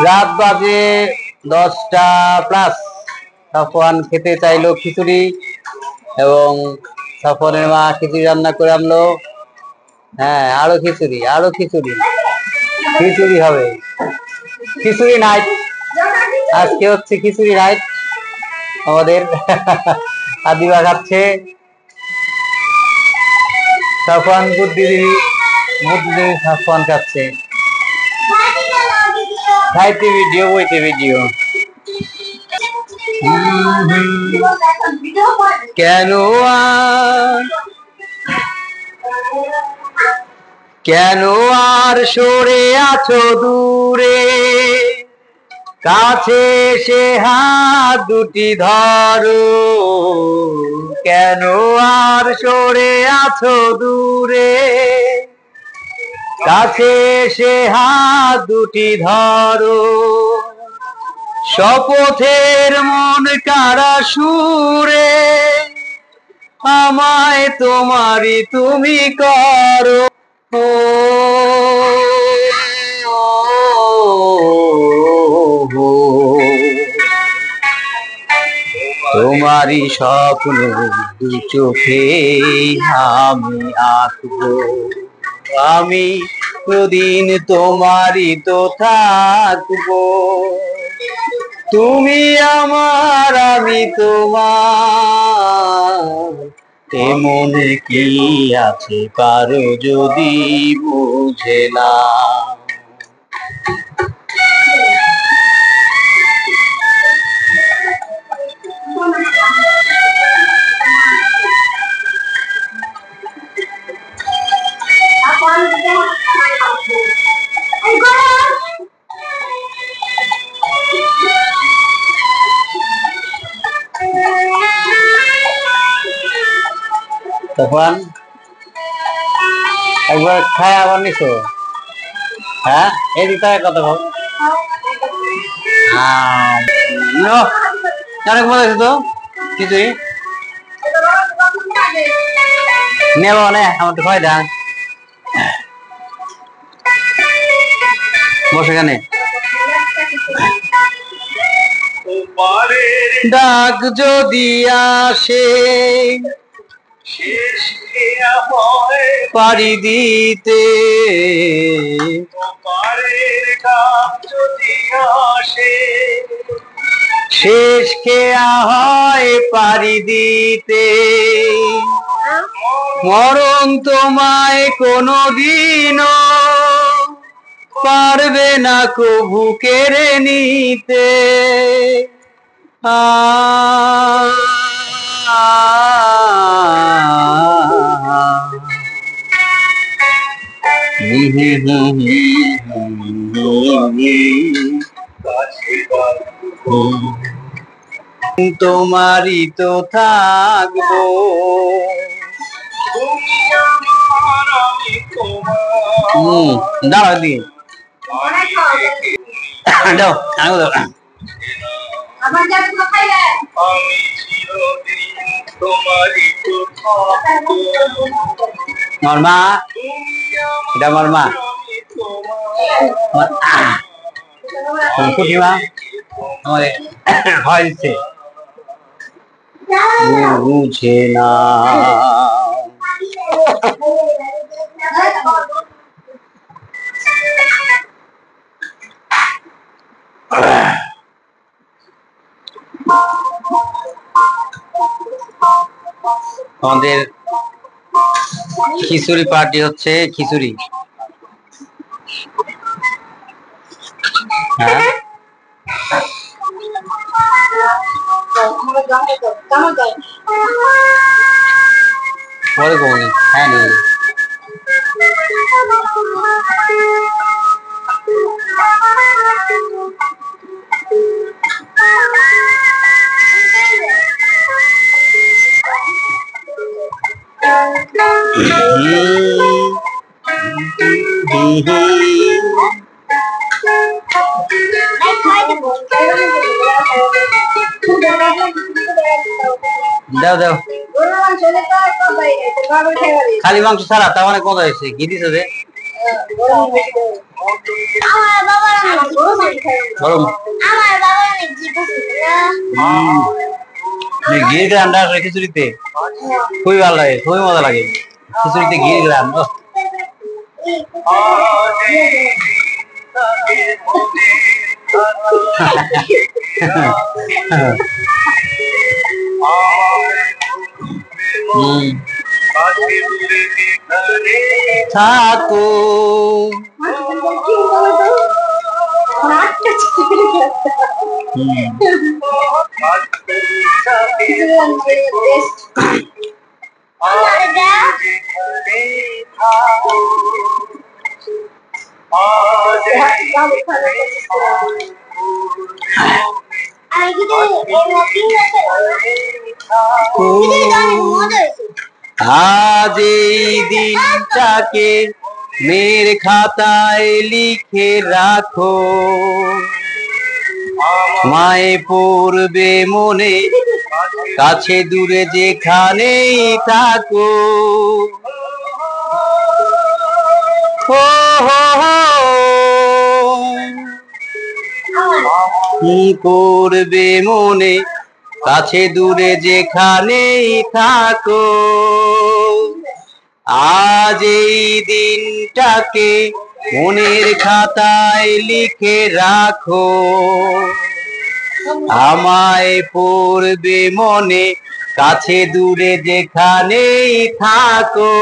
রাত বাজে 10টা+। সাফওয়ান খেতে চাইলো খিচুড়ি এবং সাফওয়ানের মা খিচুড়ি রান্না করে আনলো। হ্যাঁ, আরো খিচুড়ি, আরো খিচুড়ি, খিচুড়ি হবে, খিচুড়ি নাইট। আজকে হচ্ছে খিচুড়ি নাইট আমাদের। আদিবা খাচ্ছে, সাফওয়ান বুদ্ধিজীবী সাফওয়ান খাচ্ছে। খাইতে ভিডিও, বইতে ভিডিও। কেন আর সরে আছো দূরে, কাছে সে হাত দুটি ধরো। কেন আর সরে আছো দূরে, কাছে সে হাত দুটি ধরো। শপথের মন কারা সুরে, আমায় তোমারই তুমি করো। তোমারই স্বপ্ন দু চোখে আমি আঁকবো, আমি প্রদিন তোমারই তো থাকবো। তুমি আমার, আমি তোমার, এমনে কি আছে পারো যদি বুঝে না। তখন একবার খায় আবার নিছো? হ্যাঁ, এই দিতে কথা বল। অনেক মজা হয়েছে তো কিছুই নেব না, আমার তো ভয় দেন। বসে এখানে। ডাক যদি আসে পাড়ি দিতে, শেষ খেয়া হয় পাড়ি দিতে। মরণ তোমায় কোনদিনও পারবে না কভু কেড়ে নিতে। তোমারই তো থাকবো, দাঁড়া দিন দাও, আমি দাও। আমার মা, এটা আমার মা, কুঠিমা আমাদের হয় দিচ্ছে, বুঝে না। আমাদের খিচুড়ি পার্টি হচ্ছে, খিচুড়ি। হ্যাঁ, পরে কমনি। হ্যাঁ নিয়ে দাও দাও, খালি মাংস ছাড়া, তার মানে কত হয়েছে? কি দিছে? গরম আমার বাবা অনেক ঘি পছন্দ না। ঘির গ্রামটা আসলে খিচুড়িতে খুবই ভালো লাগে, খুবই মজা লাগে খিচুড়িতে ঘির গ্রাম। থাকো আজ এই দিনটাকে মেয়ের খাতায় লিখে রাখো, মায়ে পড়বে মনে, কাছে দূরে যেখানেই থাকো। হো হো হো করবে মনে, কাছে দূরে যেখানেই থাকো। আজ এই দিনটাকে মনের খাতায় লিখে রাখো, আমায় পড়বে মনে, কাছে দূরে যেখানেই থাকো।